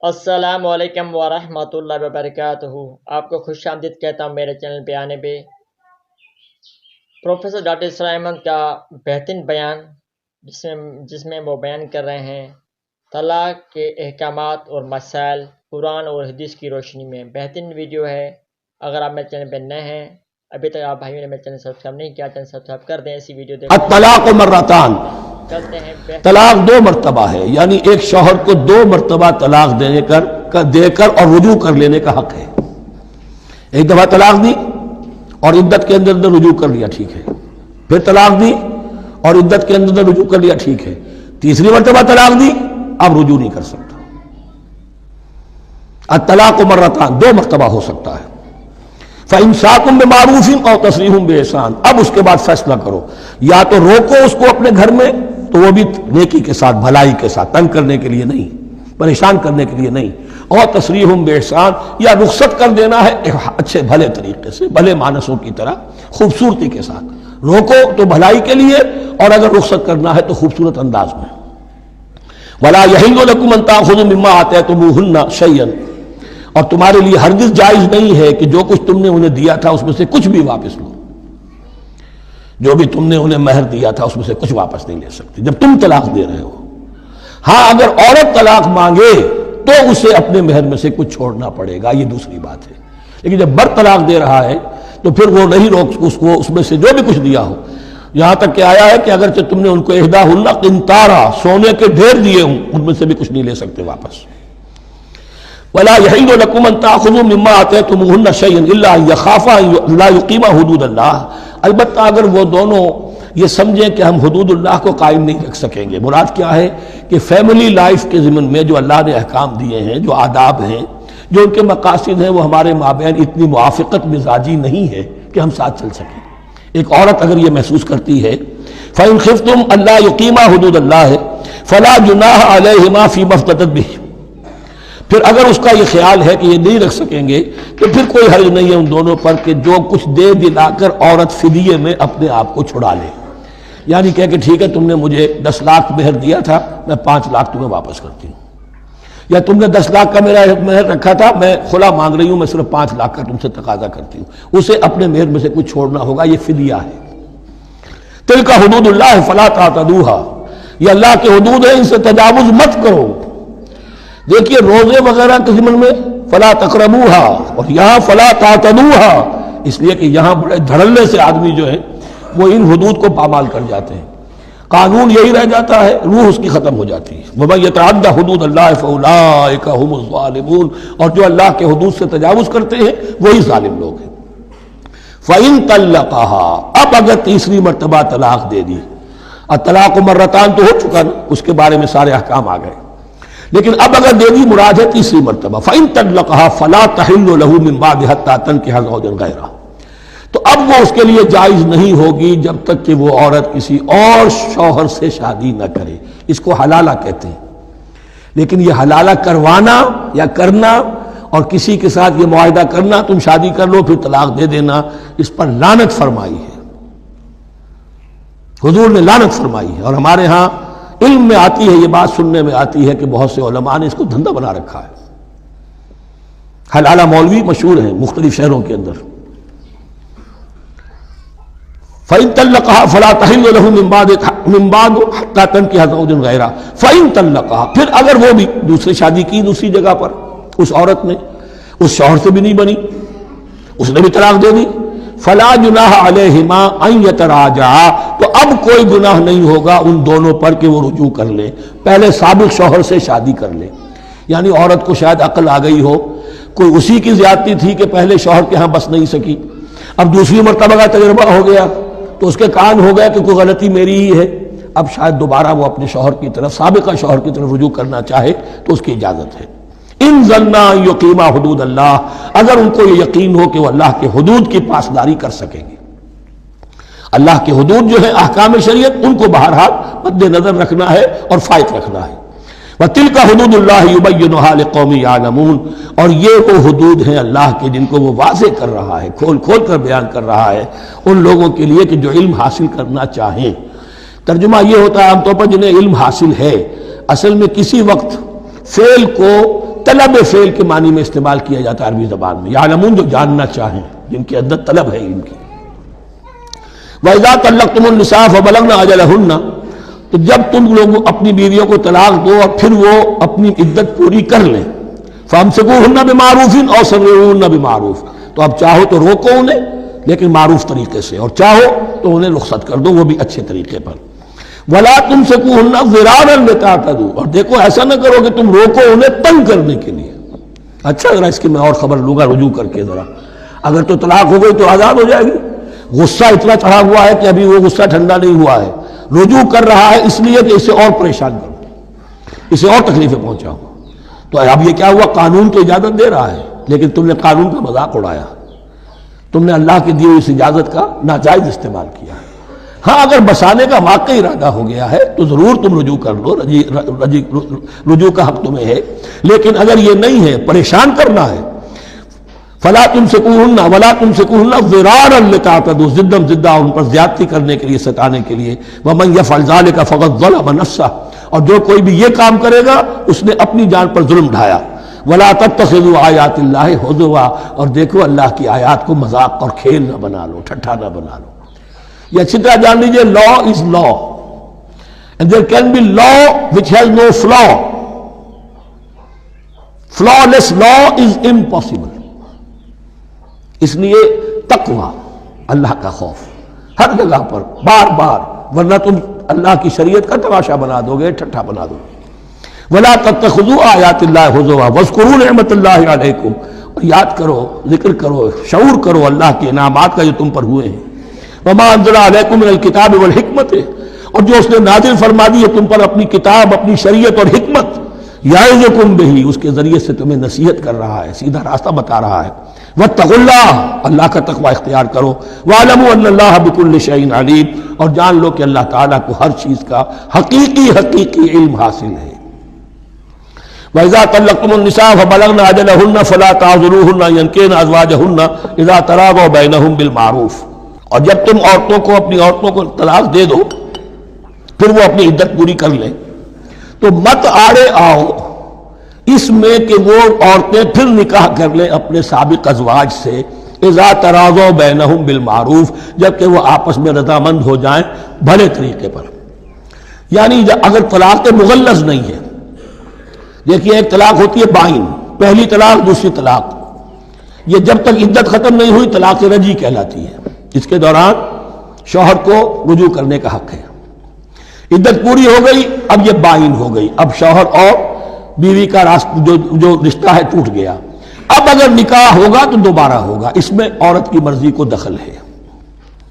السلام علیکم ورحمۃ اللہ وبرکاتہ۔ آپ کو خوش آمدید کہتا ہوں میرے چینل پہ آنے پہ۔ پروفیسر ڈاکٹر اسرار احمد کا بہترین بیان جس میں وہ بیان کر رہے ہیں طلاق کے احکامات اور مسائل قرآن اور حدیث کی روشنی میں۔ بہترین ویڈیو ہے۔ اگر آپ میرے چینل پہ نئے ہیں، ابھی تک آپ بھائیوں نے میرے چینل سبسکرائب نہیں کیا، چینل سبسکرائب کر دیں۔ ایسی ویڈیو دیکھیں۔ الطلاق مرتان، طلاق دو مرتبہ ہے، یعنی ایک شوہر کو دو مرتبہ طلاق دے کر اور رجوع کر لینے کا حق ہے۔ ایک دفعہ طلاق دی اور عدت کے اندر رجوع کر لیا، ٹھیک ہے۔ پھر طلاق دی اور عدت کے اندر رجوع کر لیا، ٹھیک ہے۔ تیسری مرتبہ طلاق دی، اب رجوع نہیں کر سکتا۔ الطلاق مرتان، دو مرتبہ ہو سکتا ہے۔ فَإِمْسَاكٌ بِمَعْرُوفٍ أَوْ تَسْرِيحٌ بِإِحْسَانٍ، اب اس کے بعد فیصلہ کرو، یا تو روکو اس کو اپنے گھر میں، تو وہ بھی نیکی کے ساتھ، بھلائی کے ساتھ، تنگ کرنے کے لیے نہیں، پریشان کرنے کے لیے نہیں، اور تسریح بِإِحْسَان، یا رخصت کر دینا ہے ایک اچھے بھلے طریقے سے، بھلے مانسوں کی طرح خوبصورتی کے ساتھ۔ روکو تو بھلائی کے لیے، اور اگر رخصت کرنا ہے تو خوبصورت انداز میں۔ وَلَا يَحِلُّ لَكُمْ أَن تَأْخُذُوا مِمَّا آتَيْتُمُوهُنَّ شَيْئًا، اور تمہارے لیے ہرگز جائز نہیں ہے کہ جو کچھ تم نے انہیں دیا تھا اس میں سے کچھ بھی واپس لو۔ جو بھی تم نے انہیں مہر دیا تھا اس میں سے کچھ واپس نہیں لے سکتے جب تم طلاق دے رہے ہو۔ ہاں اگر عورت طلاق مانگے تو اسے اپنے مہر میں سے کچھ چھوڑنا پڑے گا، یہ دوسری بات ہے۔ لیکن جب بر طلاق دے رہا ہے تو پھر وہ نہیں روک اس کو اس میں سے جو بھی کچھ دیا ہو۔ یہاں تک کہ آیا ہے کہ اگرچہ تم نے ان کو احداہن قنطارا، سونے کے ڈھیر دیے ہوں، ان میں سے بھی کچھ نہیں لے سکتے واپس۔ وَلَا يَحِلُّ لَكُمْ أَن تَأْخُذُوا مِمَّا آتَيْتُمُوهُنَّ شَيْئًا إِلَّا أَن يَخَافَا لَا يُقِيمَا حُدُودَ اللَّهِ، البتہ اگر وہ دونوں یہ سمجھیں کہ ہم حدود اللہ کو قائم نہیں رکھ سکیں گے۔ مراد کیا ہے کہ فیملی لائف کے ضمن میں جو اللہ نے احکام دیے ہیں، جو آداب ہیں، جو ان کے مقاصد ہیں، وہ ہمارے مابین اتنی موافقت مزاجی نہیں ہے کہ ہم ساتھ چل سکیں۔ ایک عورت اگر یہ محسوس کرتی ہے فَإِنْ خِفْتُمْ أَلَّا يُقِيمَا حُدُودَ اللَّهِ فَلَا جُنَاحَ عَلَيْهِمَا فِي مَا افْتَدَتْ بِهِ، پھر اگر اس کا یہ خیال ہے کہ یہ نہیں رکھ سکیں گے تو پھر کوئی حرج نہیں ہے ان دونوں پر کہ جو کچھ دے دلا کر عورت فدیے میں اپنے آپ کو چھڑا لے، یعنی کہہ کہ ٹھیک ہے تم نے مجھے 10 لاکھ مہر دیا تھا، میں 5 لاکھ تمہیں واپس کرتی ہوں، یا تم نے 10 لاکھ کا میرا مہر رکھا تھا، میں خلا مانگ رہی ہوں، میں صرف 5 لاکھ کا تم سے تقاضا کرتی ہوں، اسے اپنے مہر میں سے کچھ چھوڑنا ہوگا، یہ فدیہ ہے۔ تلک حدود اللہ فلا تعتدوها، یہ اللہ کے حدود ہیں، ان سے تجاوز مت کرو۔ دیکھیے روزے وغیرہ کے ضمن میں فلا تقربوها، اور یہاں فلا تعتدوها، اس لیے کہ یہاں بڑے دھڑلے سے آدمی جو ہے وہ ان حدود کو پامال کر جاتے ہیں، قانون یہی رہ جاتا ہے، روح اس کی ختم ہو جاتی ہے۔ وَمَن يَتَعَدَّ حُدُودَ اللَّهِ فَأُولَٰئِكَ هُمُ الظَّالِمُونَ، اور جو اللہ کے حدود سے تجاوز کرتے ہیں وہی ظالم لوگ ہیں۔ فَإِن طَلَّقَهَا، اب اگر تیسری مرتبہ طلاق دے دی، الطلاق مرتان تو ہو چکا نا، اس کے بارے میں سارے احکام آ گئے، لیکن اب اگر دے دی مراد ہے تیسری مرتبہ۔ فَإِن طَلَّقَهَا فَلَا تَحِلُّ لَهُ مِن بَعْدِ حَتَّىٰ تَنكِحَ زَوْجًا غَيْرَهُ، تو اب وہ اس کے لیے جائز نہیں ہوگی جب تک کہ وہ عورت کسی اور شوہر سے شادی نہ کرے۔ اس کو حلالہ کہتے ہیں، لیکن یہ حلالہ کروانا یا کرنا اور کسی کے ساتھ یہ معاہدہ کرنا تم شادی کر لو پھر طلاق دے دینا، اس پر لعنت فرمائی ہے، حضور نے لعنت فرمائی ہے۔ اور ہمارے ہاں علم میں آتی ہے، یہ بات سننے میں آتی ہے کہ بہت سے علماء نے اس کو دھندا بنا رکھا ہے۔ حلالہ مولوی مشہور ہیں مختلف شہروں کے اندر۔ فَإِن طَلَّقَهَا فَلَا تَحِلُّ لَهُ مِن بَعْدُ حَتَّىٰ تَنكِحَ زَوْجًا غَيْرَهُ فَإِن طَلَّقَهَا، پھر اگر وہ بھی دوسری شادی کی دوسری جگہ پر، اس عورت نے اس شوہر سے بھی نہیں بنی، اس نے بھی طلاق دے دی، فَلَا جُنَاحَ عَلَيْهِمَا أَن يَتَرَاجَعَا، تو اب کوئی گناہ نہیں ہوگا ان دونوں پر کہ وہ رجوع کر لیں، پہلے سابق شوہر سے شادی کر لیں۔ یعنی عورت کو شاید عقل آ گئی ہو، کوئی اسی کی زیادتی تھی کہ پہلے شوہر کے ہاں بس نہیں سکی، اب دوسری مرتبہ کا تجربہ ہو گیا تو اس کے کان ہو گیا کہ کوئی غلطی میری ہی ہے، اب شاید دوبارہ وہ اپنے شوہر کی طرف، سابقہ شوہر کی طرف رجوع کرنا چاہے تو اس کی اجازت ہے۔ ان ظنا یقیما حدود اللہ، اگر ان کو یہ یقین ہو کہ وہ اللہ کے حدود کی پاسداری کر سکیں گے۔ اللہ کے حدود جو ہیں احکام شریعت، ان کو بہرحال مد نظر رکھنا ہے اور فائق رکھنا ہے۔ وَتِلْكَ حُدُودُ اللَّهِ يُبَيِّنُهَا لِقَوْمٍ يَعْلَمُونَ، اور یہ وہ حدود ہیں اللہ کے جن کو وہ واضح کر رہا ہے، کھول کھول کر بیان کر رہا ہے ان لوگوں کے لیے کہ جو علم حاصل کرنا چاہیں۔ ترجمہ یہ ہوتا ہے عام طور پر جنہیں علم حاصل ہے، اصل میں کسی وقت فعل کو طلب فعل کے معنی میں استعمال کیا جاتا ہے عربی زبان میں، یعلمون جو جاننا چاہیں، جن کے اندر طلب ہے ان کی۔ وَإِذَا طَلَّقْتُمُ النِّسَاءَ فَبَلَغْنَ أَجَلَهُنَّ، تو جب تم لوگ اپنی بیویوں کو طلاق دو اور پھر وہ اپنی عدت پوری کر لیں، فَأَمْسِكُوهُنَّ بِمَعْرُوفٍ أَوْ سَرِّحُوهُنَّ بِمَعْرُوفٍ، تو اب چاہو تو روکو انہیں لیکن معروف طریقے سے، اور چاہو تو انہیں رخصت کر دو وہ بھی اچھے طریقے پر۔ وَلَا تُمْسِكُوهُنَّ ضِرَارًا لِتَعْتَدُوا، اور دیکھو ایسا نہ کرو کہ تم روکو انہیں تنگ کرنے کے لیے۔ اچھا ذرا اس کی میں اور خبر لوں گا رجوع کر کے، ذرا اگر تو طلاق ہو گئی تو آزاد ہو جائے گی، غصہ اتنا چڑھا ہوا ہے کہ ابھی وہ غصہ ٹھنڈا نہیں ہوا ہے، رجوع کر رہا ہے اس لیے کہ اسے اور پریشان کروں، اسے اور تکلیفیں پہنچاؤں۔ تو اب یہ کیا ہوا، قانون تو اجازت دے رہا ہے لیکن تم نے قانون کا مذاق اڑایا، تم نے اللہ کی دی ہوئی اس اجازت کا ناجائز استعمال کیا۔ ہاں اگر بسانے کا واقعی ارادہ ہو گیا ہے تو ضرور تم رجوع کر لو، رجوع کا حق تمہیں ہے، لیکن اگر یہ نہیں ہے، پریشان کرنا ہے، فلا تمسکوہن ولا تمسکوہن ضرارا لتعتدوا، ضدم ضدہ ان پر زیادتی کرنے کے لیے، ستانے کے لیے۔ ومن یفعل ذلک فقد ظلم نفسہ، اور جو کوئی بھی یہ کام کرے گا اس نے اپنی جان پر ظلم ڈھایا۔ ولا تتخذوا آیات اللہ ہزوا، اور دیکھو اللہ کی آیات کو مذاق اور کھیل نہ بنا لو، ٹھٹھا نہ بنا لو۔ یہ اچھی طرح جان لیجیے، law as law and there can be law which has no flaw, flawless law is impossible. اس لیے تقوی، اللہ کا خوف ہر جگہ پر بار بار، ورنہ تم اللہ کی شریعت کا تماشا بنا دو گے، ٹھٹھا بنا دو گے۔ وَلَا تَتَّخِذُوا آیَاتِ اللَّهِ هُزُوًا وَاذْكُرُوا نِعْمَتَ اللَّهِ عَلَيْكُمْ، اور یاد کرو، ذکر کرو، شعور کرو اللہ کے انعامات کا جو تم پر ہوئے ہیں۔ وَمَا أَنزَلَ عَلَيْكُم مِّنَ الْكِتَابِ وَالْحِكْمَةِ، اور جو اس نے نازل فرما دی ہے تم پر اپنی کتاب، اپنی شریعت اور حکمت، یعظکم بہ، اس کے ذریعے سے تمہیں نصیحت کر رہا ہے، سیدھا راستہ بتا رہا ہے۔ واتقوا اللہ، اللہ کا تقوی اختیار کرو۔ واعلموا ان اللہ بکل شیء علیم، اور جان لو کہ اللہ تعالیٰ کو ہر چیز کا حقیقی علم حاصل ہے۔ وَإِذَا طَلَّقْتُمُ النِّسَاءَ فَبَلَغْنَ أَجَلَهُنَّ فَلَا تَعْضُلُوهُنَّ أَن يَنكِحْنَ أَزْوَاجَهُنَّ إِذَا تَرَاضَوْا بَيْنَهُم بِالْمَعْرُوفِ، اور جب تم عورتوں کو، اپنی عورتوں کو طلاق دے دو پھر وہ اپنی عدت پوری کر لیں، تو مت آڑے آؤ اس میں کہ وہ عورتیں پھر نکاح کر لیں اپنے سابق ازواج سے، اذا تراضوا بینہم بالمعروف، جبکہ وہ آپس میں رضامند ہو جائیں بھلے طریقے پر۔ یعنی اگر طلاق مغلظ نہیں ہے، دیکھیے ایک طلاق ہوتی ہے بائن، پہلی طلاق، دوسری طلاق، یہ جب تک عدت ختم نہیں ہوئی طلاق رجعی کہلاتی ہے۔ اس کے دوران شوہر کو رجوع کرنے کا حق ہے۔ عدت پوری ہو گئی، اب یہ بائن ہو گئی، اب شوہر اور بیوی کا جو رشتہ ہے ٹوٹ گیا۔ اب اگر نکاح ہوگا تو دوبارہ ہوگا، اس میں عورت کی مرضی کو دخل ہے۔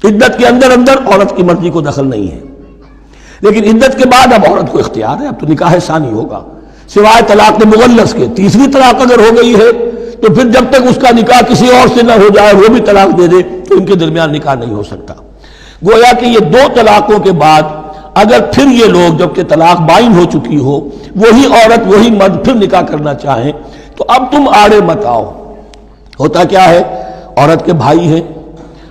عدت کے اندر عورت کی مرضی کو دخل نہیں ہے، لیکن عدت کے بعد اب عورت کو اختیار ہے، اب تو نکاح ثانی ہوگا، سوائے طلاق مغلظ کے۔ تیسری طلاق اگر ہو گئی ہے تو پھر جب تک اس کا نکاح کسی اور سے نہ ہو جائے، وہ بھی طلاق دے دے، تو ان کے درمیان نکاح نہیں ہو سکتا۔ گویا کہ یہ دو طلاقوں کے بعد اگر پھر یہ لوگ، جبکہ طلاق بائن ہو چکی ہو، وہی عورت وہی مرد پھر نکاح کرنا چاہیں تو اب تم آڑے مت آؤ۔ ہوتا کیا ہے، عورت کے بھائی ہیں،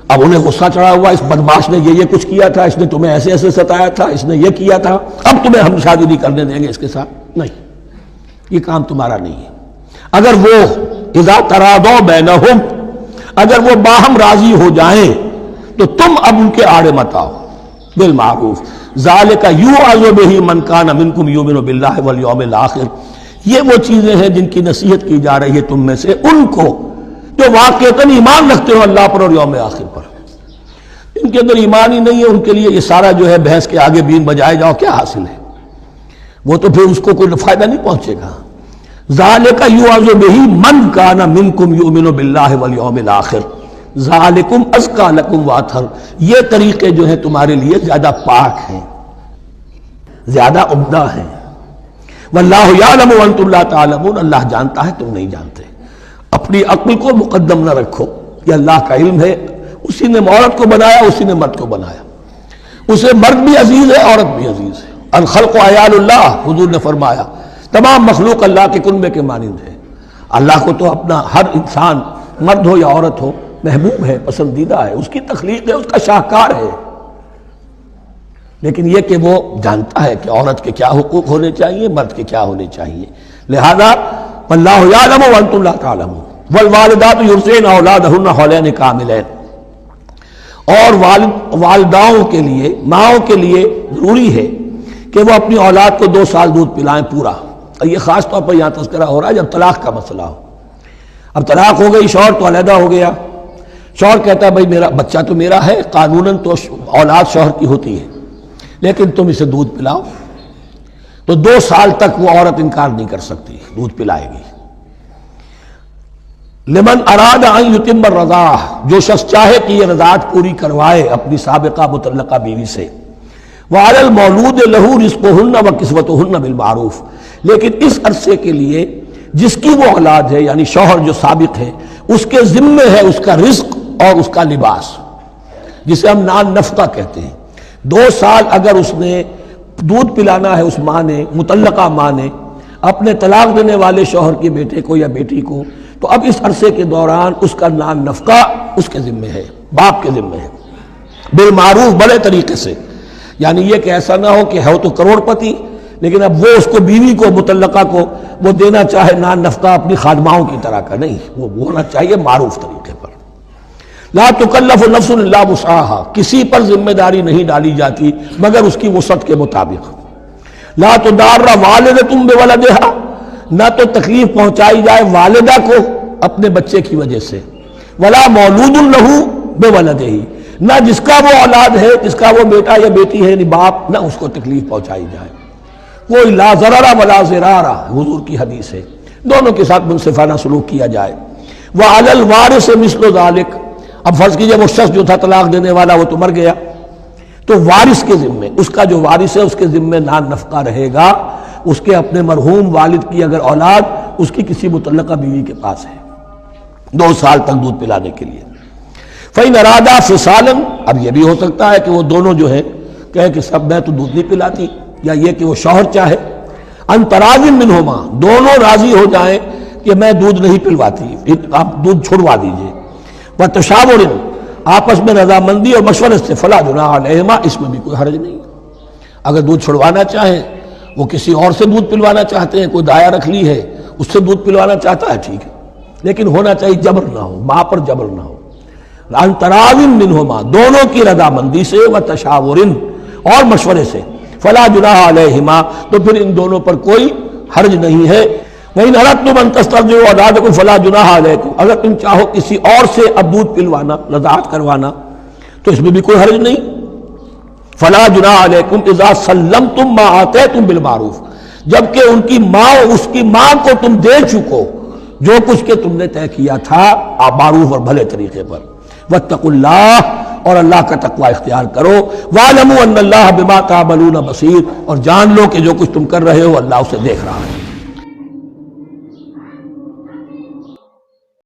اب انہیں غصہ چڑھا ہوا، اس بدماش نے یہ کچھ کیا تھا، اس نے تمہیں ایسے ایسے ستایا تھا، اس نے یہ کیا تھا، اب تمہیں ہم شادی نہیں کرنے دیں گے اس کے ساتھ۔ نہیں، یہ کام تمہارا نہیں ہے۔ اگر وہ اذا تراضوا بینہم، اگر وہ باہم راضی ہو جائیں تو تم اب ان کے آڑے مت آؤ بالمعروف۔ ذالک یوعظ بہ من کان منکم یؤمن باللہ والیوم الآخر، یہ وہ چیزیں ہیں جن کی نصیحت کی جا رہی ہے تم میں سے ان کو جو واقعتاً ایمان رکھتے ہو اللہ پر اور یوم آخر پر۔ ان کے اندر ایمان ہی نہیں ہے، ان کے لیے یہ سارا جو ہے بحث کے آگے بین بجائے جاؤ کیا حاصل ہے، وہ تو پھر اس کو کوئی فائدہ نہیں پہنچے گا۔ ذالک یوعظ بہ من کان منکم یؤمن باللہ والیوم الآخر ذالکم ازکیٰ لکم واطہر، یہ طریقے جو ہیں تمہارے لیے زیادہ پاک ہیں، زیادہ عمدہ ہیں۔ واللہ یعلم وانتم لا تعلمون، اللہ جانتا ہے تم نہیں جانتے۔ اپنی عقل کو مقدم نہ رکھو، یہ اللہ کا علم ہے، اسی نے عورت کو بنایا، اسی نے مرد کو بنایا، اسے مرد بھی عزیز ہے، عورت بھی عزیز ہے۔ الخلق عیال اللہ، حضور نے فرمایا تمام مخلوق اللہ کے کنبے کے مانند ہے۔ اللہ کو تو اپنا ہر انسان، مرد ہو یا عورت ہو، محبوب ہے، پسندیدہ ہے، اس کی تخلیق ہے، اس کا شاہکار ہے، لیکن یہ کہ وہ جانتا ہے کہ عورت کے کیا حقوق ہونے چاہیے، مرد کے کیا ہونے چاہیے۔ لہذا واللہ یعلم وانتم لا تعلمون والوالدات یرضعن اولادہن حولین کاملین، اور والداؤں کے لیے، ماؤں کے لیے ضروری ہے کہ وہ اپنی اولاد کو 2 سال دودھ پلائیں پورا. اور یہ خاص طور پر یہاں تذکرہ ہو رہا ہے جب طلاق کا مسئلہ ہو. اب طلاق ہو گئی، شوہر تو علیحدہ ہو گیا، شوہر کہتا ہے بھائی میرا بچہ تو میرا ہے، قانوناً تو اولاد شوہر کی ہوتی ہے، لیکن تم اسے دودھ پلاؤ. تو 2 سال تک وہ عورت انکار نہیں کر سکتی، دودھ پلائے گی. لمن اراد ان یتم الرضاعہ، جو شخص چاہے کہ یہ رضاعت پوری کروائے اپنی سابقہ مطلقہ بیوی سے. وعلی المولود لہ رزقہن وکسوتہن بالمعروف، لیکن اس عرصے کے لیے جس کی وہ اولاد ہے یعنی شوہر جو سابق ہے اس کے ذمے ہے اس کا رزق اور اس کا لباس، جسے ہم نان نفقہ کہتے ہیں. 2 سال اگر اس نے دودھ پلانا ہے اس ماں نے، مطلقہ ماں نے اپنے طلاق دینے والے شوہر کے بیٹے کو یا بیٹی کو، تو اب اس عرصے کے دوران اس کا نان نفقہ اس کے ذمے ہے، باپ کے ذمے ہے، بالمعروف، بڑے طریقے سے. یعنی یہ کہ ایسا نہ ہو کہ ہے تو کروڑ پتی لیکن اب وہ اس کو بیوی کو مطلقہ کو وہ دینا چاہے نان نفقہ اپنی خادماؤں کی طرح کا، نہیں، وہ ہونا چاہیے معروف طریقے پر. لا تکلف نفس الا وسعها، کسی پر ذمہ داری نہیں ڈالی جاتی مگر اس کی وسعت کے مطابق. لا تضار والدۃ بولدہا، نہ تو تکلیف پہنچائی جائے والدہ کو اپنے بچے کی وجہ سے، ولا مولود لہ بولدہ، نہ جس کا وہ اولاد ہے، جس کا وہ بیٹا یا بیٹی ہے یعنی باپ، نہ اس کو تکلیف پہنچائی جائے. کوئی لا ضرر ولا ضرار، حضور کی حدیث ہے، دونوں کے ساتھ منصفانہ سلوک کیا جائے. وعلی الوارث مثل ذلک، اب فرض کیجئے وہ شخص جو تھا طلاق دینے والا وہ تو مر گیا، تو وارث کے ذمے، اس کا جو وارث ہے اس کے ذمے نان نفقہ رہے گا. اس کے اپنے مرحوم والد کی اگر اولاد اس کی کسی مطلقہ بیوی کے پاس ہے 2 سال تک دودھ پلانے کے لیے. فإن ارادہ فصالا، اب یہ بھی ہو سکتا ہے کہ وہ دونوں جو ہے کہے کہ سب میں تو دودھ نہیں پلاتی، یا یہ کہ وہ شوہر چاہے ان تراض منہما، دونوں راضی ہو جائیں کہ میں دودھ نہیں پلواتی، آپ دودھ چھڑوا دیجئے. وتشاور، آپس میں رضامندی اور مشورے سے، فلا جناح علیہما، اس میں بھی کوئی حرج نہیں. اگر دودھ چھڑوانا چاہیں، وہ کسی اور سے دودھ پلوانا چاہتے ہیں، کوئی دایا رکھ لی ہے اس سے دودھ پلوانا چاہتا ہے، ٹھیک ہے، لیکن ہونا چاہیے جبر نہ ہو، ماں پر جبر نہ ہو. ان تراض منہما، دونوں کی رضامندی سے، وتشاور، اور مشورے سے، فلا جناح علیہما، تو پھر ان دونوں پر کوئی حرج نہیں ہے. وَإِنْ أَرَدْتُمْ أَنْ تَسْتَرْضِعُوا أَوْلَادَكُمْ فَلَا جُنَاحَ عَلَيْكُمْ، اگر تم چاہو کسی اور سے اب دودھ پلوانا، رضاعت کروانا، تو اس میں بھی کوئی حرج نہیں. فَلَا جُنَاحَ عَلَيْكُمْ إِذَا سَلَّمْتُمْ مَا آتَيْتُمْ بِالْمَعْرُوفِ، جبکہ ان کی ماں، اس کی ماں کو تم دے چکو جو کچھ کہ تم نے طے کیا تھا معروف اور بھلے طریقے پر. وَاتَّقُوا اللَّهَ، اور اللہ کا تقوی اختیار کرو. وَاعْلَمُوا أَنَّ اللَّهَ بِمَا تَعْمَلُونَ بَصِيرٌ، اور جان لو کہ جو کچھ تم کر رہے ہو اللہ اسے دیکھ رہا ہے.